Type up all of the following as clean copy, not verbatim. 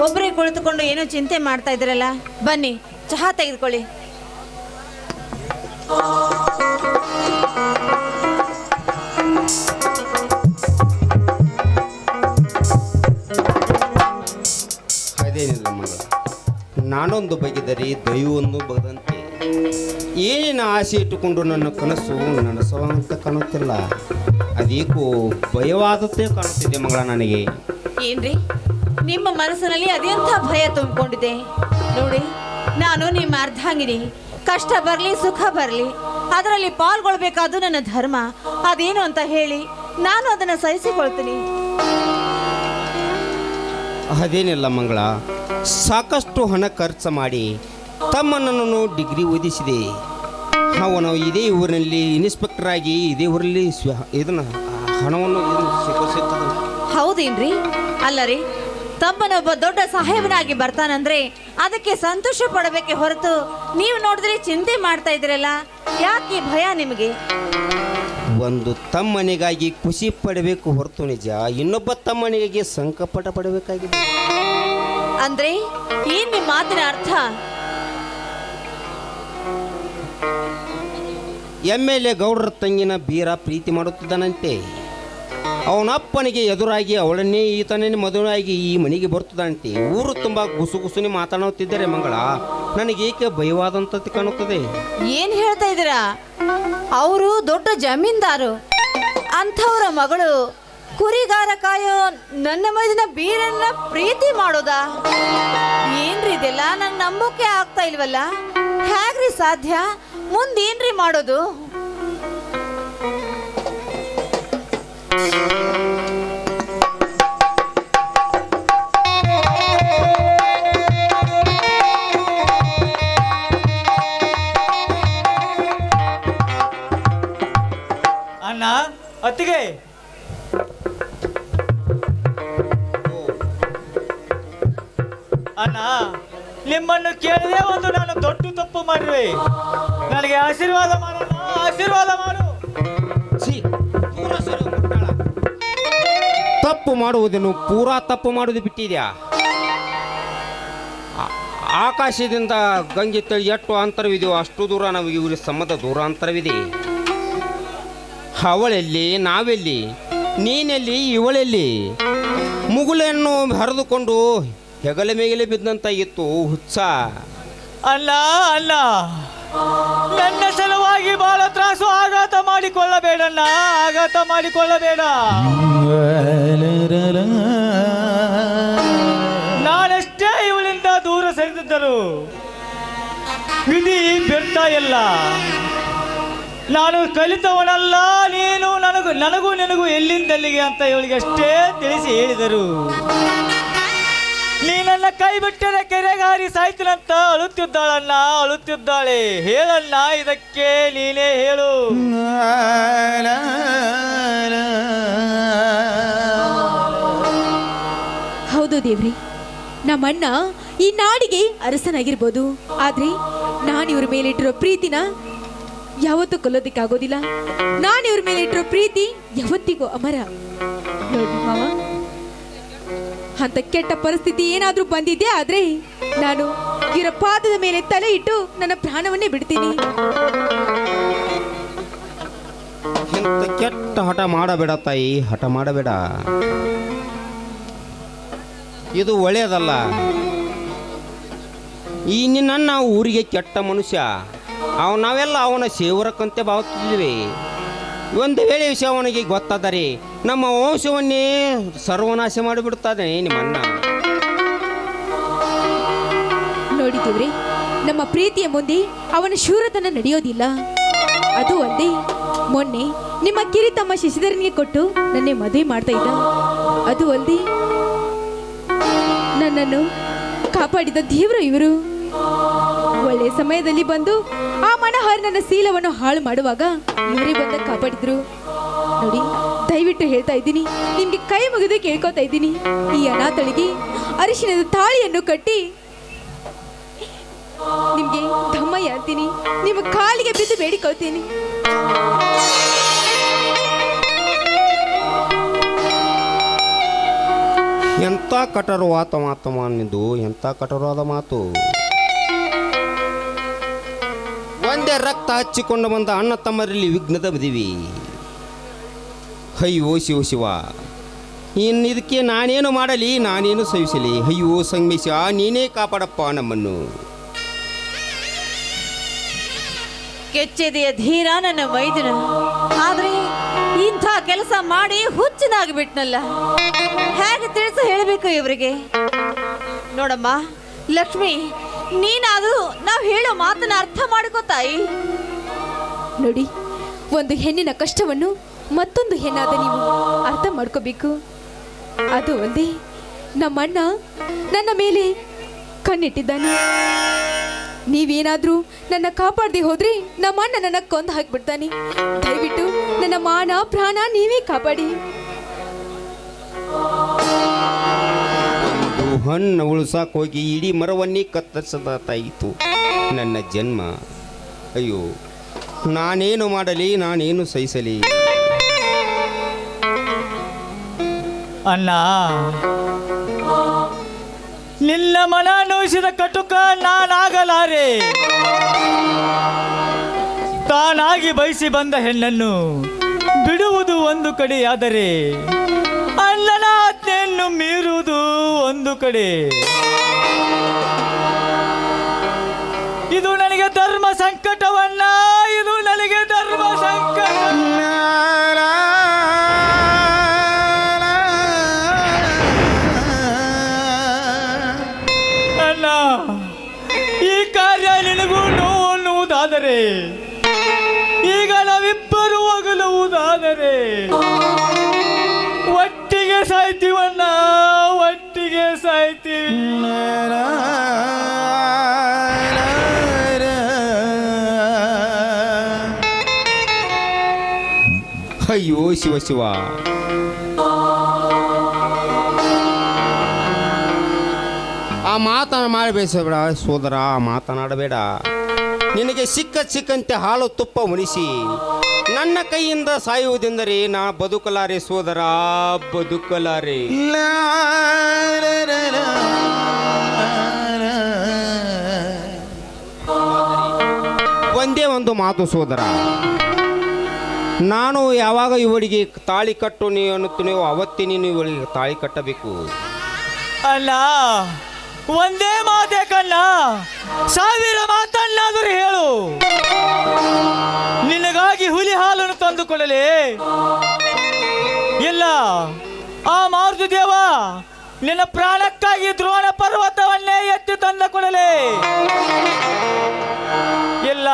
ಒಬ್ಬರೇ ಕುಳಿತುಕೊಂಡು ಏನೋ ಚಿಂತೆ ಮಾಡ್ತಾ ಇದ್ರಲ್ಲ, ಬನ್ನಿ ಚಹಾ ತೆಗೆದುಕೊಳ್ಳಿ. ಅದೇನಿಲ್ಲ ಮಗ, ನಾನೊಂದು ಬಗೆದರೆ ದೈವವನ್ನು ಬಗದಂತೆ ಏನೇನು ಆಸೆ ಇಟ್ಟುಕೊಂಡು ನನ್ನ ಕನಸು ನನಸುವಂತ ಕಾಣುತ್ತಿಲ್ಲ. ಅದೇಕೋ ಭಯವಾದದ್ದೇ ಕಾಣುತ್ತಿದೆ ಮಗಳ ನನಗೆ. ಏನ್ರಿ ನಿಮ್ಮ ಮನಸ್ಸಿನಲ್ಲಿ ಅದೆಂಥ ಭಯ ತುಂಬಿಕೊಂಡಿದೆ ನೋಡಿ. ನಾನು ನಿಮ್ಮ ಅರ್ಧಾಂಗಿನಿ. ಕಷ್ಟ ಬರಲಿ ಸುಖ ಬರಲಿ ಅದರಲ್ಲಿ ಪಾಲ್ಗೊಳ್ಬೇಕಾದ್ದು ನನ್ನ ಧರ್ಮ. ಅದೇನು ಅಂತ ಹೇಳಿ ನಾನು ಅದನ್ನು ಸಹಿಸಿಕೊಳ್ತೀನಿ. ಅದೇನಿಲ್ಲ ಮಂಗಳ, ಸಾಕಷ್ಟು ಹಣ ಖರ್ಚು ಮಾಡಿ ತಮ್ಮನನ್ನು ಡಿಗ್ರಿ ಓದಿಸಿದೆ. ಅವನು ಇದೇ ಊರಿನಲ್ಲಿ ಇನ್ಸ್ಪೆಕ್ಟರ್ ಆಗಿ ಇದೇ ಊರಲ್ಲಿ ಇದನ್ನು ಹಣವನ್ನು ಸಿಕ್ಕುತ್ತದೆ. ಹೌದೇನ್ರಿ? ಅಲ್ಲರಿ, ತಮ್ಮನೊಬ್ಬ ದೊಡ್ಡ ಸಾಹೇಬನಾಗಿ ಬರ್ತಾನಂದ್ರೆ ಅದಕ್ಕೆ ಸಂತೋಷ ಪಡಬೇಕೆ ಹೊರತು ನೀವು ನೋಡಿದ್ರೆ ಚಿಂತೆ ಮಾಡ್ತಾ ಇದ್ರಲ್ಲ, ಯಾಕೆ ಭಯ ನಿಮಗೆ? ಒಂದು ತಮ್ಮನಿಗಾಗಿ ಖುಷಿ ಪಡಬೇಕು ಹೊರತು ನಿಜ ಇನ್ನೊಬ್ಬ ತಮ್ಮನಿಗಾಗಿ ಸಂಕಟ ಪಡಬೇಕಾಗಿದೆ. ಅಂದ್ರೆ ಏನ್ ನಿಮ್ಮ ಮಾತಿನ ಅರ್ಥ? MLA ಗೌಡ್ರ ತಂಗಿನ ಬೀರ ಪ್ರೀತಿ ಮಾಡುತ್ತಿದ್ದಾನಂತೆ. ಅವನಪ್ಪನಿಗೆ ಎದುರಾಗಿ ಅವಳನ್ನೇ ಈತನೇ ಮದುವೆಯಾಗಿ ಈ ಮನೆಗೆ ಬರ್ತದಂತೆ. ಊರು ತುಂಬ ಗುಸುಗುಸುನಿ ಮಾತನಾಡುತ್ತಿದ್ದಾರೆ ಮಂಗಳ. ನನಗೇಕೆ ಭಯವಾದಂತ ಕಾಣುತ್ತದೆ. ಏನ್ ಹೇಳ್ತಾ ಇದ್ದೀರಾ? ಅವರು ದೊಡ್ಡ ಜಮೀನ್ದಾರು. ಅಂಥವ್ರ ಮಗಳು ಕುರಿಗಾರ ಕಾಯೋ ನನ್ನ ಮೈದಿನ ಬೀರನ್ನ ಪ್ರೀತಿ ಮಾಡೋದಾ? ಏನ್ರಿ ಇದೆಲ್ಲ ನಂಗೆ ನಂಬೋಕೆ ಆಗ್ತಾ ಇಲ್ವಲ್ಲ. ಹೇಗ್ರಿ ಸಾಧ್ಯ? ಮುಂದೇನ್ರಿ ಮಾಡೋದು? ಅಣ್ಣ, ಅತ್ತಿಗೆ, ಅಣ್ಣ ನಿಮ್ಮನ್ನು ಕೇಳಿದೆ ಒಂದು ನಾನು ದೊಡ್ಡ ತಪ್ಪು ಮಾಡಿರುವೆ. ನನಗೆ ಆಶೀರ್ವಾದ ಮಾಡೋಣ, ಆಶೀರ್ವಾದ ಮಾಡು. ತಪ್ಪು ಮಾಡುವುದನ್ನು ಪೂರಾ ತಪ್ಪು ಮಾಡುವುದು ಬಿಟ್ಟಿದ್ಯಾ? ಆಕಾಶದಿಂದ ಗಂಗೆ ತಳಿ ಎಷ್ಟು ಅಂತರವಿದೆಯೋ ಅಷ್ಟು ದೂರ ನಾವು ಇವ್ರ ಸಂಬಂಧ ದೂರ ಅಂತರವಿದೆ. ಅವಳೆಲ್ಲಿ, ನಾವೆಲ್ಲಿ, ನೀನೆಲ್ಲಿ, ಇವಳೆಲ್ಲಿ? ಮುಗುಳನ್ನು ಹರಿದುಕೊಂಡು ಹೆಗಲ ಮೇಗಲೆ ಬಿದ್ದಂತಾಗಿತ್ತು ಹುಚ್ಚ. ಅಲ್ಲ ಅಲ್ಲ, ನನ್ನ ಸಲುವಾಗಿ ಬಹಳ ತ್ರಾಸು. ಆಘಾತ ಮಾಡಿಕೊಳ್ಳಬೇಡಣ್ಣ, ಆಘಾತ ಮಾಡಿಕೊಳ್ಳಬೇಡ. ನಾನೆಷ್ಟೇ ಇವಳಿಂದ ದೂರ ಸರಿದಿದ್ದರು ವಿಧಿ ಬಿಡ್ತಾ ಇಲ್ಲ. ನಾನು ಕಲಿತವನಲ್ಲ, ನೀನು ನನಗೂ ನಿನಗೂ ಎಲ್ಲಿಂದಲ್ಲಿಗೆ ಅಂತ ಇವಳಿಗೆ ಅಷ್ಟೇ ತಿಳಿಸಿ ಹೇಳಿದರು. ನೀ ನನ್ನ ಕೈ ಬಿಟ್ಟರೆ ಕೆರೆಗಾರಿ ಸಾಯ್ತಿನಂತ ಅಳುತ್ತಿದ್ದಾಳಣ್ಣ, ಅಳುತ್ತಿದ್ದಾಳೆ. ಹೇಳಣ್ಣ, ಇದಕ್ಕೆ ನೀನೇ ಹೇಳು. ಹೌದು ದೇವ್ರಿ, ನಮ್ಮಣ್ಣ ಈ ನಾಡಿಗೆ ಅರಸನಾಗಿರ್ಬೋದು, ಆದ್ರೆ ನಾನು ಇವ್ರ ಮೇಲೆ ಇಟ್ಟಿರೋ ಪ್ರೀತಿನ ಯಾವತ್ತೂ ಕೊಲ್ಲೋದಿಕ್ಕಾಗೋದಿಲ್ಲ. ನಾನು ಇವ್ರ ಮೇಲೆ ಇಟ್ಟಿರೋ ಪ್ರೀತಿ ಯಾವತ್ತಿಗೂ ಅಮರ. ನೋಡಿ ಮಾವ, ಅಂತ ಕೆಟ್ಟ ಪರಿಸ್ಥಿತಿ ಏನಾದ್ರೂ ಬಂದಿದ್ದೆ ಆದ್ರೆ ನಾನು ಇವರ ಪಾದದ ಮೇಲೆ ತಲೆ ಇಟ್ಟು ನನ್ನ ಪ್ರಾಣವನ್ನೇ ಬಿಡ್ತೀನಿ. ಇಂಥ ಕೆಟ್ಟ ಹಠ ಮಾಡಬೇಡ ತಾಯಿ, ಹಠ ಮಾಡಬೇಡ. ಇದು ಒಳ್ಳೆಯದಲ್ಲ. ಈ ನಿನ್ನ ಊರಿಗೆ ಕೆಟ್ಟ ಮನುಷ್ಯ ನಾವೆಲ್ಲ ಅವನ ಸೇವರಕ್ಕಂತೆ ಭಾವಿಸ್ತಿದ್ವಿ. ಒಂದು ವೇಳೆ ವಿಷಯ ಅವನಿಗೆ ಗೊತ್ತಾದರೆ ನಮ್ಮ ವಂಶವನ್ನೇ ಸರ್ವನಾಶ ಮಾಡಿಬಿಡುತ್ತದೆ ನಿಮ್ಮಣ್ಣ. ನೋಡಿದ್ದೀವ್ರಿ, ನಮ್ಮ ಪ್ರೀತಿಯ ಮುಂದೆ ಅವನ ಶೂರತನ ನಡೆಯೋದಿಲ್ಲ. ಅದು ಅಲ್ಲದೆ ಮೊನ್ನೆ ನಿಮ್ಮ ಕಿರಿತಮ್ಮ ಶಶಿಧರನಿಗೆ ಕೊಟ್ಟು ನನ್ನೇ ಮದುವೆ ಮಾಡ್ತಾ ಇದ್ದ. ಅದು ಅಲ್ಲದೆ ನನ್ನನ್ನು ಕಾಪಾಡಿದ ದೇವರು ಇವರು. ಒಳ್ಳೆ ಸಮಯದಲ್ಲಿ ಬಂದು ಆ ಮನೋಹರ್ ನನ್ನ ಶೀಲವನ್ನು ಹಾಳು ಮಾಡುವಾಗ ಇವರೇ ಬಂದ ಕಾಪಾಡಿದ್ರು. ನೋಡಿ, ದಯವಿಟ್ಟು ಹೇಳ್ತಾ ಇದ್ದೀನಿ, ನಿಮ್ಗೆ ಕೈ ಮುಗಿದು ಕೇಳ್ಕೊತಾ ಇದ್ದೀನಿ, ಈ ಅನಾಥಳಿಗೆ ಅರಿಶಿಣದ ತಾಳಿಯನ್ನು ಕಟ್ಟಿ ನಿಮ್ಗೆ ಧಮ್ಮಯ್ಯ ಅಂತೀನಿ, ನಿಮ್ಮ ಕಾಲಿಗೆ ಬಿದ್ದು ಬೇಡಿಕೊಳ್ತೀನಿ. ಎಂಥ ಕಠೋರವಾದ ಮಾತು ನಿಂದು, ಎಂಥ ಕಠೋರವಾದ ಮಾತು. ಒಂದೇ ರಕ್ತ ಹಚ್ಚಿಕೊಂಡು ಬಂದ ಅಣ್ಣ ತಮ್ಮರಲ್ಲಿ ವಿಘ್ನದ ಮದುವೆ. ಅಯ್ಯೋ ಶಿವ ಶಿವ, ಇನ್ನು ಇದಕ್ಕೆ ನಾನೇನು ಮಾಡಲಿ, ನಾನೇನು ಸಹಿಸಲಿ. ಅಯ್ಯೋ ಸಂಗಮೇಶ, ನೀನೇ ಕಾಪಾಡಪ್ಪ ನಮ್ಮನ್ನು. ಕೆಚ್ಚೆದೆಯ ಧೀರ ನನ್ನ ಮೈದುನ, ಆದ್ರೆ ಇಂಥ ಕೆಲಸ ಮಾಡಿ ಹುಚ್ಚನಾಗ್ಬಿಟ್ನಲ್ಲ. ಹೇಗೆ ತಿಳಿಸ ಹೇಳಬೇಕು ಇವರಿಗೆ? ನೋಡಮ್ಮ ಲಕ್ಷ್ಮಿ, ನೀನಾದ್ರೂ ನಾವು ಹೇಳೋ ಮಾತನ್ನ ಅರ್ಥ ಮಾಡಿಕೋ ತಾಯಿ. ನೋಡಿ, ಒಂದು ಹೆಣ್ಣಿನ ಕಷ್ಟವನ್ನು ಮತ್ತೊಂದು ಹೆಣ್ಣಾದ ನೀವು ಅರ್ಥ ಮಾಡ್ಕೋಬೇಕು. ಅದು ಒಂದೇ, ನಮ್ಮಣ್ಣ ನನ್ನ ಮೇಲೆ ಕಣ್ಣಿಟ್ಟಿದ್ದಾನೆ. ನೀವೇನಾದ್ರೂ ನನ್ನ ಕಾಪಾಡದೆ ಹೋದ್ರೆ ನಮ್ಮಣ್ಣ ನನ್ನ ಕೊಂದು ಹಾಕ್ಬಿಡ್ತಾನೆ. ದಯವಿಟ್ಟು ನನ್ನ ಮಾನ ಪ್ರಾಣ ನೀವೇ ಕಾಪಾಡಿ. ಒಂದು ಹಣ್ಣು ಉಳ್ಸಾಕ್ ಹೋಗಿ ಇಡೀ ಮರವನ್ನೇ ಕತ್ತರಿಸದಾಯಿತು ನನ್ನ ಜನ್ಮ. ಅಯ್ಯೋ, ನಾನೇನು ಮಾಡಲಿ, ನಾನೇನು ಸಹಿಸಲಿ. ಅಣ್ಣ, ನಿನ್ನ ಮನ ನೋಯಿಸಿದ ಕಟುಕ ನಾನಾಗಲಾರೆ. ತಾನಾಗಿ ಬಯಸಿ ಬಂದ ಹೆಣ್ಣನ್ನು ಬಿಡುವುದು ಒಂದು ಕಡೆಯಾದರೆ ಅಣ್ಣನ ಆಜ್ಞೆಯನ್ನು ಮೀರುವುದು ಒಂದು ಕಡೆ. ಇದು ನನಗೆ ಧರ್ಮ ಸಂಕಟವನ್ನ, ಇದು ನನಗೆ ಧರ್ಮ ಸಂಕಟ. ಅಣ್ಣ, ಈ ಕಾರ್ಯ ನಿನಗೂ ನೋವು ಅನ್ನುವುದಾದರೆ, ಈಗ ನಾವಿಬ್ಬರು ಹೋಗಲುವುದಾದರೆ ಒಟ್ಟಿಗೆ ಸಾಯ್ತೀವಣ್ಣ, ಒಟ್ಟಿಗೆ ಸಾಯ್ತೀವಿ. ಅಯ್ಯೋ ಶಿವ ಶಿವ, ಆ ಮಾತನಾಡಬೇಡ ಸೋದರ, ಮಾತನಾಡಬೇಡ. ನಿನಗೆ ಸಿಕ್ಕಂತೆ ಹಾಲು ತುಪ್ಪ ಮುನಿಸಿ ನನ್ನ ಕೈಯಿಂದ ಸಾಯುವುದೆಂದರೆ ನಾ ಬದುಕಲಾರೆ ಸೋದರ, ಬದುಕಲಾರೆ. ಒಂದೇ ಒಂದು ಮಾತು ಸೋದರ, ನಾನು ಯಾವಾಗ ಇವಳಿಗೆ ತಾಳಿ ಕಟ್ಟು ನೀವು ಅನ್ನುತ್ತೀನೋ ಅವತ್ತೇ ನೀನು ಇವಳಿಗೆ ತಾಳಿ ಕಟ್ಟಬೇಕು. ಅಲ್ಲ, ಒಂದೇ ಮಾತೆ ಕಣ್ಣ, 1000 ಮಾತನ್ನಾದರೂ ಹೇಳು. ನಿನಗಾಗಿ ಹುಲಿ ಹಾಲನ್ನು ತಂದುಕೊಡಲೇ? ಇಲ್ಲ, ಆ ಮಾರುತಿ ದೇವ ನಿನ್ನ ಪ್ರಾಣಕ್ಕಾಗಿ ದ್ರೋಣ ಪರ್ವತವನ್ನೇ ಎತ್ತಿ ತಂದು ಕೊಡಲೇ? ಇಲ್ಲ,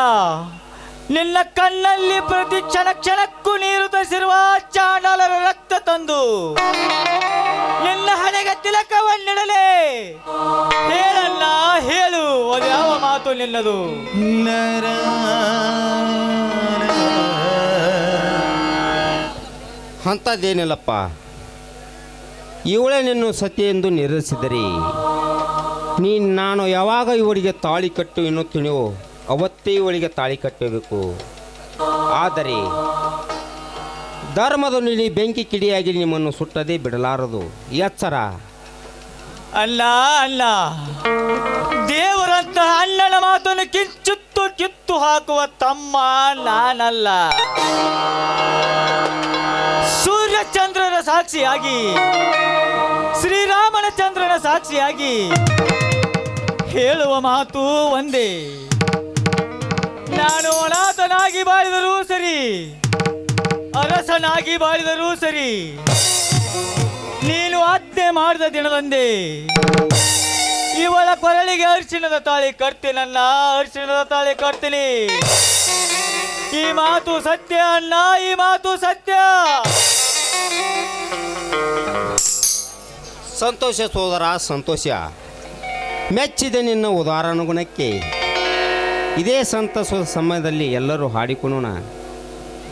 ನಿನ್ನ ಕಣ್ಣಲ್ಲಿ ಪ್ರತಿ ಕ್ಷಣಕ್ಕೂ ನೀರು ತರಿಸಿರುವ ಚಾಂಡಾಲರ ರಕ್ತ ತಂದು ನಿನ್ನ ಹಣೆಗೆ ತಿಲಕವನ್ನಿಡಲೇ? ಹೇಳಲ್ಲ, ಹೇಳು, ಅದ್ಯಾವ ಮಾತು ನಿನ್ನದು? ಅಂಥದ್ದೇನಿಲ್ಲಪ್ಪ. ಇವಳೇ ನಿನ್ನ ಸತಿ ಎಂದು ನಿರ್ಧರಿಸಿದರೆ ನಾನು ಯಾವಾಗ ಇವಳಿಗೆ ತಾಳಿ ಕಟ್ಟು ಎನ್ನುತ್ತೀನೋ ಅವತ್ತೇ ಇವಳಿಗೆ ತಾಳಿ ಕಟ್ಟಬೇಕು. ಆದರೆ ಧರ್ಮದ ನುಡಿ ಬೆಂಕಿ ಕಿಡಿಯಾಗಿ ನಿಮ್ಮನ್ನು ಸುಟ್ಟದೇ ಬಿಡಲಾರದು, ಎಚ್ಚರ. ಅಲ್ಲ ಅಲ್ಲ, ದೇವರಂತ ಅಣ್ಣನ ಮಾತನ್ನು ಕಿತ್ತು ಹಾಕುವ ತಮ್ಮ ನಾನಲ್ಲ. ಸೂರ್ಯಚಂದ್ರನ ಸಾಕ್ಷಿಯಾಗಿ, ಶ್ರೀರಾಮನ ಚಂದ್ರನ ಸಾಕ್ಷಿಯಾಗಿ ಹೇಳುವ ಮಾತು ಒಂದೇ. ನಾನು ಅನಾಥನಾಗಿ ಬಾಳಿದರೂ ಸರಿ, ಅರಸನಾಗಿ ಬಾಳಿದರೂ ಸರಿ, ನೀನು ಆಜ್ಞೆ ಮಾಡಿದ ದಿನದಂದೇ ಇವಳ ಕೊರಳಿಗೆ ಅರಿಶಿಣದ ತಾಳಿ ಕಟ್ತೀನನ್ನ, ಅರಿಶಿಣದ ತಾಳಿ ಕಟ್ತೀನಿ. ಈ ಮಾತು ಸತ್ಯ ಅಣ್ಣ, ಈ ಮಾತು ಸತ್ಯ. ಸಂತೋಷ ಸೋದರ, ಸಂತೋಷ. ಮೆಚ್ಚಿದೆ ನಿನ್ನ ಉದಾಹರಣ ಗುಣಕ್ಕೆ. ಇದೇ ಸಂತಸದ ಸಮಯದಲ್ಲಿ ಎಲ್ಲರೂ ಹಾಡಿಕೊಳ್ಳೋಣ.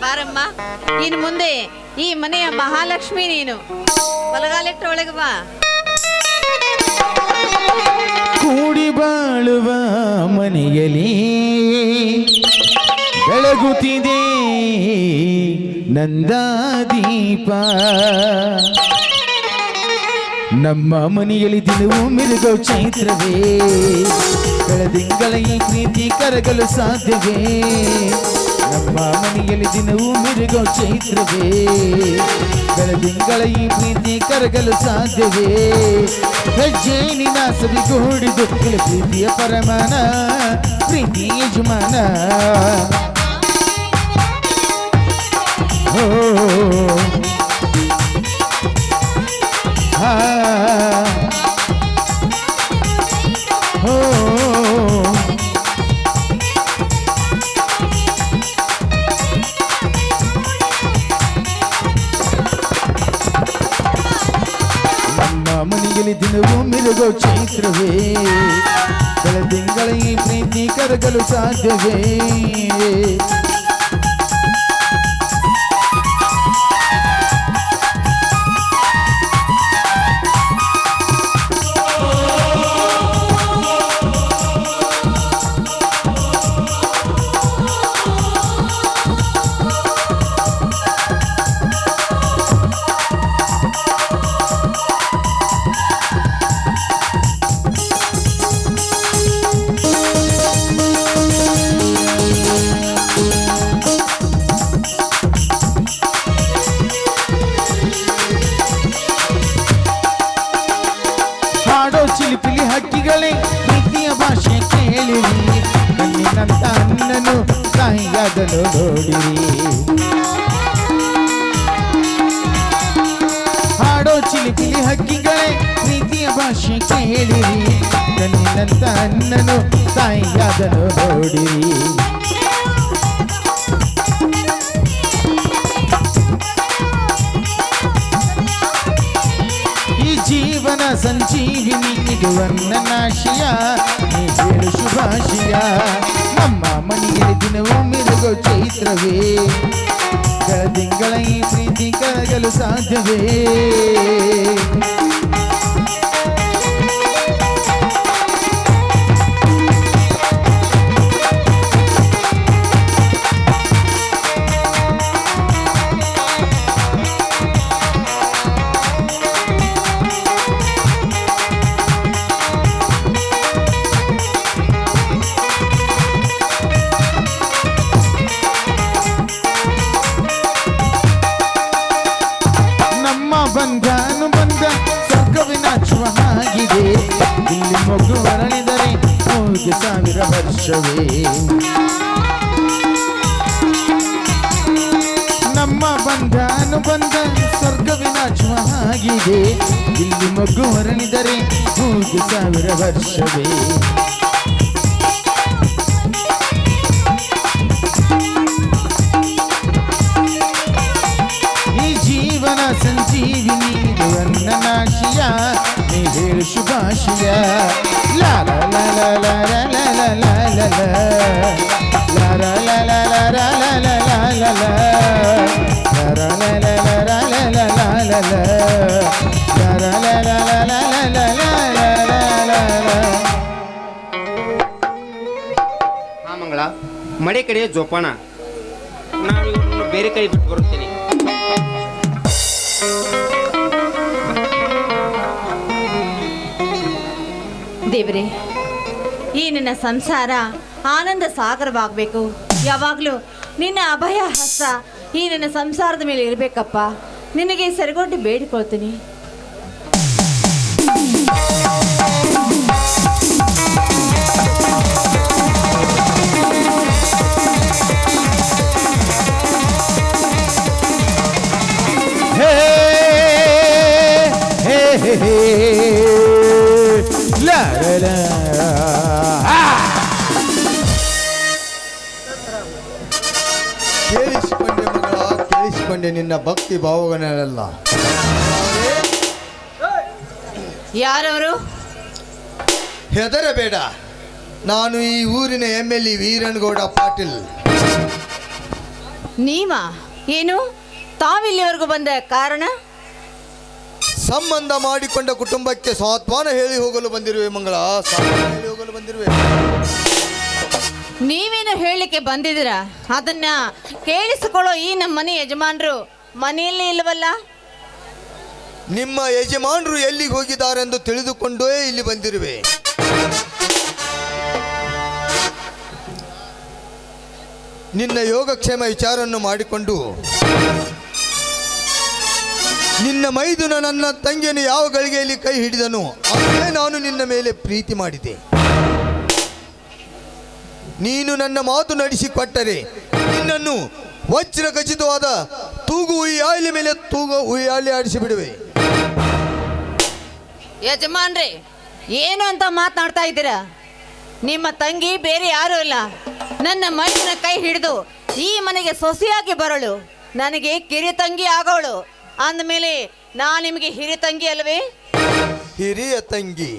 ಬಾರಮ್ಮ, ಇನ್ನು ಮುಂದೆ ಈ ಮನೆಯ ಮಹಾಲಕ್ಷ್ಮಿ ನೀನು. ಬಲಗಾಲಿಟ್ಟ ಒಳಗೆ ಬಾ. ಕೂಡಿ ಬಾಳುವ ಮನೆಯಲ್ಲಿ ಬೆಳಗುತ್ತಿದೆ ನಂದಾದೀಪ. ನಮ್ಮ ಮನೆಯಲ್ಲಿ ದಿನವೂ ಮಿರುಗೋ ಚೈತ್ರವೇ ಬೆಳದಿಂಗಳ ಈ ಪ್ರೀತಿ ಕರಗಲು ಸಾಧ್ಯವೇ ನಮ್ಮ ಮನೆಯಲ್ಲಿ ದಿನವೂ ಮಿರುಗೋ ಚೈತ್ರವೇ ಬೆಳದಿಂಗಳ ಈ ಪ್ರೀತಿ ಕರಗಲು ಸಾಧ್ಯವೇ ಹೆಜ್ಜೆ ನಿನ್ನ ಸವಿಗೂಡಿದು ಪ್ರೀತಿಯ ಪರಮಾನ ಪ್ರೀತಿ ಯಜಮಾನ ಓ ನಮ್ಮ ಮನೆಯಲ್ಲಿ ದಿನವೂ ಮಿರುಗೋ ಚೈತ್ರವೇ ಬೆಳದಿಂಗಳ ಈ ಪ್ರೀತಿ ಕರಗಲು ಸಾಧ್ಯವೇ ಚಿಲಿಪಿಲಿ ಹಕ್ಕಿಗಳೇ ಪ್ರೀತಿಯ ಭಾಷೆ ಕೇಳಿರಿ ಕಣ್ಣಿನಂತ ಅನ್ನನು ತಾಯಿಯಾದನು ನೋಡಿರಿ ಹಾಡೋ ಚಿಲಿಪಿಲಿ ಹಕ್ಕಿಗಳೇ ಪ್ರೀತಿಯ ಭಾಷೆ ಕೇಳಿರಿ ಕಣ್ಣಿನಂತ ಅನ್ನನು ತಾಯಿಯಾದನು ನೋಡಿರಿ ಜೀವನ ಸಂಜೀವಿನಿ ಇದು ನಾಶಿಯ ನೀ ಹೇಳು ಶುಭಾಶಯ ನಮ್ಮ ಮನೆಯಲ್ಲಿ ದಿನವೂ ಮಿರುಗೋ ಚೈತ್ರವೇ ಬೆಳದಿಂಗಳ ಈ ಪ್ರೀತಿ ಕರಗಲು ಸಾಧ್ಯವೇ ಬಂಧ ಸ್ವರ್ಗವಿನಾಚುವ ಹಾಗಿದೆ ಇಲ್ಲಿ ಮಗು ಅರಳಿದರೆ 1,000 ವರ್ಷವೇ ನಮ್ಮ ಬಂಧ ಸ್ವರ್ಗವಿನಾಚುವ ಹಾಗಿದೆ ಇಲ್ಲಿ ಮಗು ಅರಳಿದರೆ 1,000 ವರ್ಷವೇ ಸಂಜೀವಿನಿ ನಾಶಿಯ ನೀ ಹೇಳು ಶುಭಾಶಯ ಲಾ ಲಾ ಲಾ ಲಾ ಲಾ ಲಾ ಲಾ ಲಾ ಲಾ ಲಾ ಲಾ ಲಾ ಲಾ ಲಾ ಲಾ ಲಾ ಲಾ ಹಾ ಮಂಗಳ ಮಳೆ ಕಡೆ ಜೋಪಾನ ನಾನು ಇವ್ರನ್ನ ಬೇರೆ ಕಡೆ ಬಿಟ್ಟು ಬರುತ್ತೇನೆ ದೇವರೇ ಈ ನಿನ್ನ ಸಂಸಾರ ಆನಂದ ಸಾಗರವಾಗಬೇಕು ಯಾವಾಗಲೂ ನಿನ್ನ ಅಭಯ ಹಸ್ತ ಈ ನನ್ನ ಸಂಸಾರದ ಮೇಲೆ ಇರಬೇಕಪ್ಪ ನಿನಗೆ ಸರಿಗೊಂಡು ಬೇಡಿಕೊಳ್ತೀನಿ ಕೇಳಿಸಿಕೊಂಡೆ ಮಗಳ ಕೇಳಿಸಿಕೊಂಡೆ ನಿನ್ನ ಭಕ್ತಿ ಭಾವಗಳನ್ನೆಲ್ಲ ಯಾರವರು ಹೆದರಬೇಡ ನಾನು ಈ ಊರಿನ MLA ವೀರನಗೌಡ ಪಾಟೀಲ್ ನೀವಾ ಏನು ತಾವಿಲ್ಲಿವರೆಗೂ ಬಂದ ಕಾರಣ ಸಂಬಂಧ ಮಾಡಿಕೊಂಡ ಕುಟುಂಬಕ್ಕೆ ಸಾತ್ವಾನ ಹೇಳಿ ಹೋಗಲು ಬಂದಿರುವೆ ಮಂಗಳ ಸಾತ್ವಾನ ಹೇಳಿ ಹೋಗಲು ಬಂದಿರುವೆ ನೀವೇನು ಹೇಳಲಿಕ್ಕೆ ಬಂದಿದ್ದೀರಾ ಅದನ್ನ ಕೇಳಿಸಿಕೊಳ್ಳೋ ಈ ನಮ್ಮ ಮನೆ ಯಜಮಾನರು ಮನೆಯಲ್ಲಿ ಇಲ್ಲವಲ್ಲ ನಿಮ್ಮ ಯಜಮಾನರು ಎಲ್ಲಿಗೆ ಹೋಗಿದ್ದಾರೆಂದು ತಿಳಿದುಕೊಂಡೇ ಇಲ್ಲಿ ಬಂದಿರುವೆ. ನಿನ್ನ ಯೋಗಕ್ಷೇಮ ವಿಚಾರವನ್ನು ಮಾಡಿಕೊಂಡು ನಿನ್ನ ಮೈದುನ ನನ್ನ ತಂಗಿಯನ್ನು ಯಾವ ಗಳಿಗೆಯಲ್ಲಿ ಕೈ ಹಿಡಿದನು ಅದೇ ನಾನು ನಿನ್ನ ಮೇಲೆ ಪ್ರೀತಿ ಮಾಡಿದೆ. ನೀನು ನನ್ನ ಮಾತು ನಡೆಸಿಕೊಟ್ಟರೆ ನಿನ್ನನ್ನು ವಜ್ರ ಖಚಿತವಾದ ತೂಗು ಉಯ್ಯಾಲೆ ಮೇಲೆ ಉಯ್ಯಾಲೆ ಆಡಿಸಿಬಿಡುವೆ. ಯಜಮಾನ್ರೆ, ಏನು ಅಂತ ಮಾತನಾಡ್ತಾ ಇದ್ದೀರಾ? ನಿಮ್ಮ ತಂಗಿ ಬೇರೆ ಯಾರೂ ಇಲ್ಲ. ನನ್ನ ಮೈದನ ಕೈ ಹಿಡಿದು ಈ ಮನೆಗೆ ಸೊಸೆಯಾಗಿ ಬರಳು, ನನಗೆ ಕಿರಿ ತಂಗಿ ಆಗೋಳು ಅಂದಮೇಲೆ ನಾನು ನಿಮಗೆ ಹಿರಿ ತಂಗಿ ಅಲ್ವೇ? ಹಿರಿಯ ತಂಗಿ.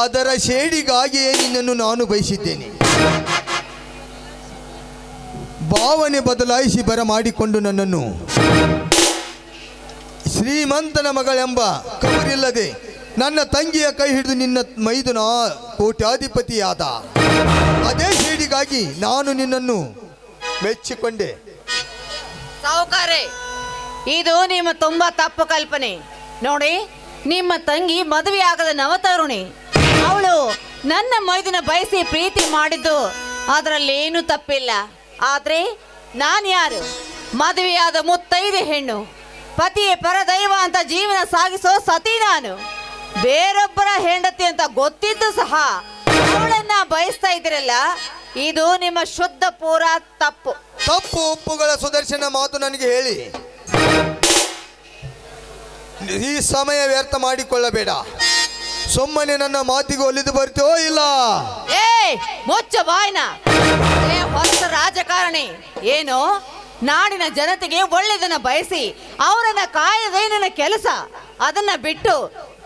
ಅದರ ಶೇಡಿಗಾಗಿಯೇ ನಿನ್ನನ್ನು ನಾನು ಬಯಸಿದ್ದೇನೆ. ಭಾವನೆ ಬದಲಾಯಿಸಿ ಬರಮಾಡಿಕೊಂಡು ನನ್ನನ್ನು ಶ್ರೀಮಂತನ ಮಗಳೆಂಬ ಕಬರಿಲ್ಲದೆ ನನ್ನ ತಂಗಿಯ ಕೈ ಹಿಡಿದು ನಿನ್ನ ಮೈದುನ ಕೋಟ್ಯಾಧಿಪತಿಯಾದ. ಅದೇ ಶೇಡಿಗಾಗಿ ನಾನು ನಿನ್ನನ್ನು ಮೆಚ್ಚಿಕೊಂಡೆ. ಸಾವುಕಾರೆ, ಇದು ನಿಮ್ಮ ತುಂಬಾ ತಪ್ಪು ಕಲ್ಪನೆ. ನೋಡಿ, ನಿಮ್ಮ ತಂಗಿ ಮದುವೆ ಆಗದ ನವತರುಣಿ. ಅವಳು ನನ್ನ ಮೈದುನ ಬಯಸಿ ಪ್ರೀತಿ ಮಾಡಿದ್ದು ಅದರಲ್ಲೇನು ತಪ್ಪಿಲ್ಲ. ಆದ್ರೆ ನಾನು ಯಾರು? ಮದುವೆಯಾದ ಮುತ್ತೈದೆ ಹೆಣ್ಣು, ಪತಿಯೇ ಪರದೈವ ಅಂತ ಜೀವನ ಸಾಗಿಸೋ ಸತಿ ನಾನು. ಬೇರೊಬ್ಬರ ಹೆಂಡತಿ ಅಂತ ಗೊತ್ತಿದ್ದು ಸಹ ಅವಳನ್ನ ಬಯಸ್ತಾ ಇದ್ದೀರಲ್ಲ, ಇದು ನಿಮ್ಮ ಶುದ್ಧ ಪೂರ ತಪ್ಪು. ತಪ್ಪು ಒಪ್ಪುಗಳ ಸುದರ್ಶನ ಮಾತು ನನಗೆ ಹೇಳಿ ಈ ಸಮಯ ವ್ಯರ್ಥ ಮಾಡಿಕೊಳ್ಳಬೇಡ. ಸುಮ್ಮನೆ ನನ್ನ ಮಾತಿಗೆ ಒಲಿದು ಬರ್ತೀಯೋ ಇಲ್ಲ? ಏ ಮುಚ್ಚ ಬಾಯ್ನ. ಏ ಹೊಸ ರಾಜಕಾರಣಿ, ಏನು ನಾಡಿನ ಜನತೆಗೆ ಒಳ್ಳೆದನ್ನ ಬಯಸಿ ಅವರನ್ನ ಕಾಯದೇ ನನ್ನ ಕೆಲಸ. ಅದನ್ನ ಬಿಟ್ಟು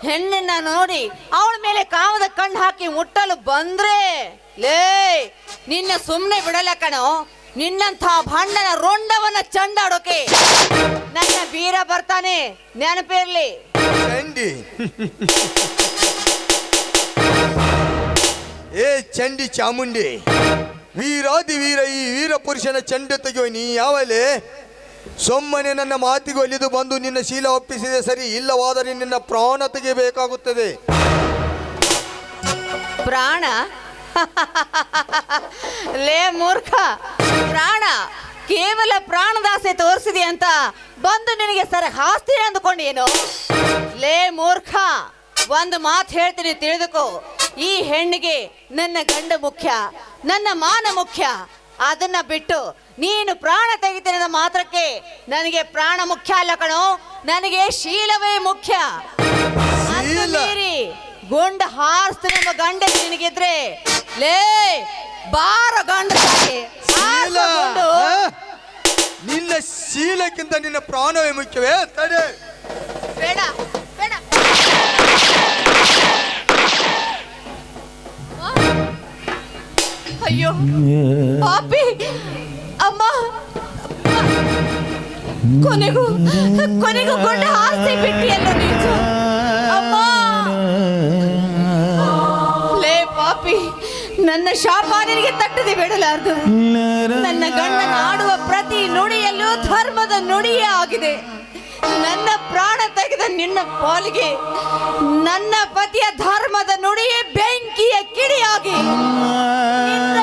ಹೆಣ್ಣನ್ನ ನೋಡಿ ಅವಳ ಮೇಲೆ ಕಾಮದ ಕಣ್ಣು ಹಾಕಿ ಮುಟ್ಟಲು ಬಂದ್ರೆ ಲೇ ನಿನ್ನ ಸುಮ್ಮನೆ ಬಿಡಲ್ಲ ಕಣೋ. ನಿನ್ನಂಥ ಭಂಡನ ರುಂಡವನ್ನ ಚಂಡಾಡೋಕೆ ನನ್ನ ಬೀರ ಬರ್ತಾನೆ, ನೆನಪಿರ್ಲಿ. ಚಂಡಿ, ಏ ಚಂಡಿ ಚಾಮುಂಡಿ, ವೀರಾದಿ ವೀರ ಈ ವೀರ ಪುರುಷನ ಚಂಡ ತೆಗೆಯೋ ನೀ ಯಾವಲೇ? ಸುಮ್ಮನೆ ನನ್ನ ಮಾತಿಗೆ ಒಲಿದು ಬಂದು ನಿನ್ನ ಶೀಲ ಒಪ್ಪಿಸಿದೆ ಸರಿ, ಇಲ್ಲವಾದರೆ ನಿನ್ನ ಪ್ರಾಣ ತೆಗೆಯಬೇಕಾಗುತ್ತದೆ. ಪ್ರಾಣ? ಲೇ ಮೂರ್ಖ, ಪ್ರಾಣ ಕೇವಲ ಪ್ರಾಣದಾಸೆ ತೋರಿಸಿದೆ ಅಂತ ಬಂದು ನಿನಗೆ ಸರ ಆಸ್ತಿ ಅಂದುಕೊಂಡೇನು? ಲೇ ಮೂರ್ಖ, ಒಂದು ಮಾತು ಹೇಳ್ತೀನಿ ತಿಳಿದುಕೋ. ಈ ಹೆಣ್ಣಿಗೆ ನನ್ನ ಗಂಡ ಮುಖ್ಯ, ನನ್ನ ಮಾನ ಮುಖ್ಯ. ಅದನ್ನ ಬಿಟ್ಟು ನೀನು ಪ್ರಾಣ ತೆಗಿತೀನ ಮಾತ್ರಕ್ಕೆ ನನಗೆ ಪ್ರಾಣ ಮುಖ್ಯ ಅಲ್ಲ ಕಣೋ, ನನಗೆ ಶೀಲವೇ ಮುಖ್ಯ. ಗುಂಡ ಹಾರಿಸ್ತು ನಮ್ಮ ಗಂಡ ನಿನಗಿದ್ರೆ ಲೇ ಬಾರ ಗಂಡ ನಿನ್ನ ಶೀಲಕ್ಕಿಂತ ನಿನ್ನ ಪ್ರಾಣವೇ ಮುಖ್ಯವೇ? ತಡೆ, ಬೇಡ ಬೇಡ. ಅಯ್ಯೋ ಪಾಪಿ, ಅಮ್ಮ ಕೊನೆಗೂ ಕೊನೆಗೂ ಗುಂಡ ಹಾರಿಸಿ ಬಿಟ್ಟಿಯಲ್ಲ ನೀನು. ಅಮ್ಮ ಲೇ ಪಾಪಿ, ನನ್ನ ಶಾಪ ನಿನಗೆ ತಟ್ಟದೆ ಬಿಡಲಾರದು. ನನ್ನ ಗಂಡನ ಆಡುವ ಪ್ರತಿ ನುಡಿಯಲ್ಲೂ ಧರ್ಮದ ನುಡಿಯೇ ಆಗಿದೆ. ನನ್ನ ಪ್ರಾಣ ತೆಗೆದ ನಿನ್ನ ಪಾಲಿಗೆ ನನ್ನ ಪತಿಯ ಧರ್ಮದ ನುಡಿಯೇ ಬೆಂಕಿಯ ಕಿಡಿಯಾಗಿ ನಿನ್ನ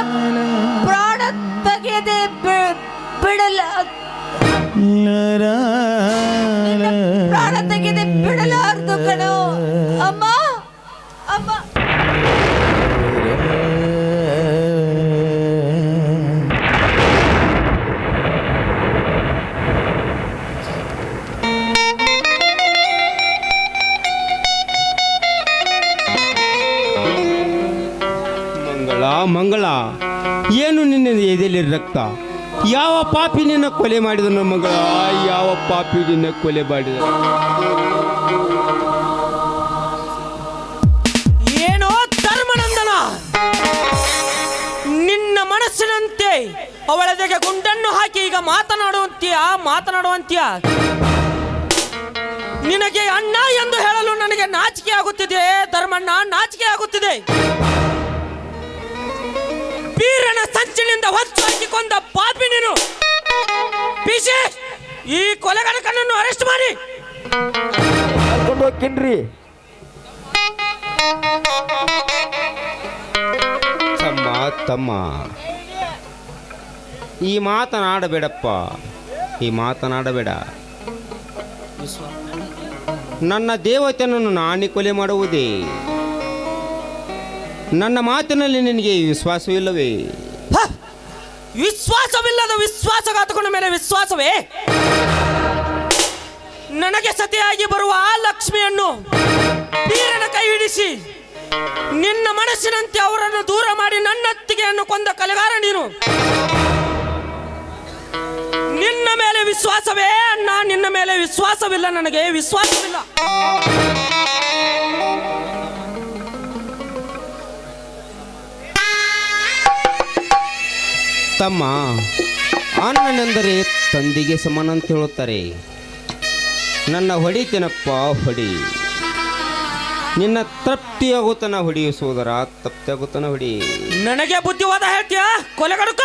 ಪ್ರಾಣ ತೆಗೆಯದೆ ಬಿಡಲ ಪ್ರಾಣ ತೆಗೆದೆ ಬಿಡಲಾರದು ಕಣೋ. ಅಮ್ಮ ಅಮ್ಮ. ಮಂಗಳ, ಏನು ನಿನ್ನ ಎದೆಯಲ್ಲಿ ರಕ್ತ? ಯಾವ ಪಾಪಿ ನಿನ್ನ ಕೊಲೆ ಮಾಡಿದನು ಮಂಗಳ? ಯಾವ ಪಾಪಿ ನಿನ್ನ ಕೊಲೆ ಮಾಡಿದ? ಏನೋ ಧರ್ಮನಂದನ, ನಿನ್ನ ಮನಸ್ಸಿನಂತೆ ಅವಳದೆಗೆ ಗುಂಡನ್ನು ಹಾಕಿ ಈಗ ಮಾತನಾಡುವಂತೀಯ. ನಿನಗೆ ಅಣ್ಣ ಎಂದು ಹೇಳಲು ನನಗೆ ನಾಚಿಕೆ ಆಗುತ್ತಿದೆ ಧರ್ಮಣ್ಣ, ನಾಚಿಕೆ ಆಗುತ್ತಿದೆ. ವೀರನ ಸಂಚಿನಿಂದ ಹೊತ್ತು ಹಾಕಿಕೊಂಡ ಪಾಪಿ ನೀನು. ಪಿಸಿ ಈ ಕೊಲೆಗಾರಕನನ್ನು ಅರೆಸ್ಟ್ ಮಾಡಿ ಕರ್ಕೊಂಡು ಹೋಗ್ತೀನ್ರಿ. ತಮ್ಮ ತಮ್ಮ ಈ ಮಾತನಾಡಬೇಡಪ್ಪ, ಈ ಮಾತನಾಡಬೇಡ. ನನ್ನ ದೇವತೆಯನ್ನು ನಾನೇ ಕೊಲೆ ಮಾಡುವುದೇ? ನನ್ನ ಮಾತಿನಲ್ಲಿ ನಿನಗೆ ವಿಶ್ವಾಸವಿಲ್ಲವೇ? ಹ! ವಿಶ್ವಾಸವಿಲ್ಲದ ವಿಶ್ವಾಸಘಾತಕನ ಮೇಲೆ ವಿಶ್ವಾಸವೇ? ನನಗೆ ಸತಿಯಾಗಿ ಬರುವ ಆ ಲಕ್ಷ್ಮಿಯನ್ನು ವೀರನ ಕೈ ಹಿಡಿಸಿ ನಿನ್ನ ಮನಸ್ಸಿನಂತೆ ಅವರನ್ನು ದೂರ ಮಾಡಿ ನನ್ನ ಅತ್ತಿಗೆಯನ್ನು ಕೊಂದ ಕಲೆಗಾರ ನೀನು. ನಿನ್ನ ಮೇಲೆ ವಿಶ್ವಾಸವೇ ಅಣ್ಣ, ನಿನ್ನ ಮೇಲೆ ವಿಶ್ವಾಸವಿಲ್ಲ, ನನಗೆ ವಿಶ್ವಾಸವಿಲ್ಲ. ತಮ್ಮ, ಅಣ್ಣನೆಂದರೆ ತಂದೆಗೆ ಸಮಾನ ಅಂತ ಹೇಳುತ್ತಾರೆ. ನನ್ನ ಹೊಡಿತೇನಪ್ಪ, ಹೊಡಿ. ನಿನ್ನ ತೃಪ್ತಿಯಾಗುತ್ತಾನ ಹೊಡಿ ಸೋದರ, ತೃಪ್ತಿಯಾಗುತ್ತಾನ ಹೊಡಿ. ನನಗೆ ಬುದ್ಧಿವಾದ ಹೇಳ್ತೀಯ ಕೊಲೆಗಡುಕ?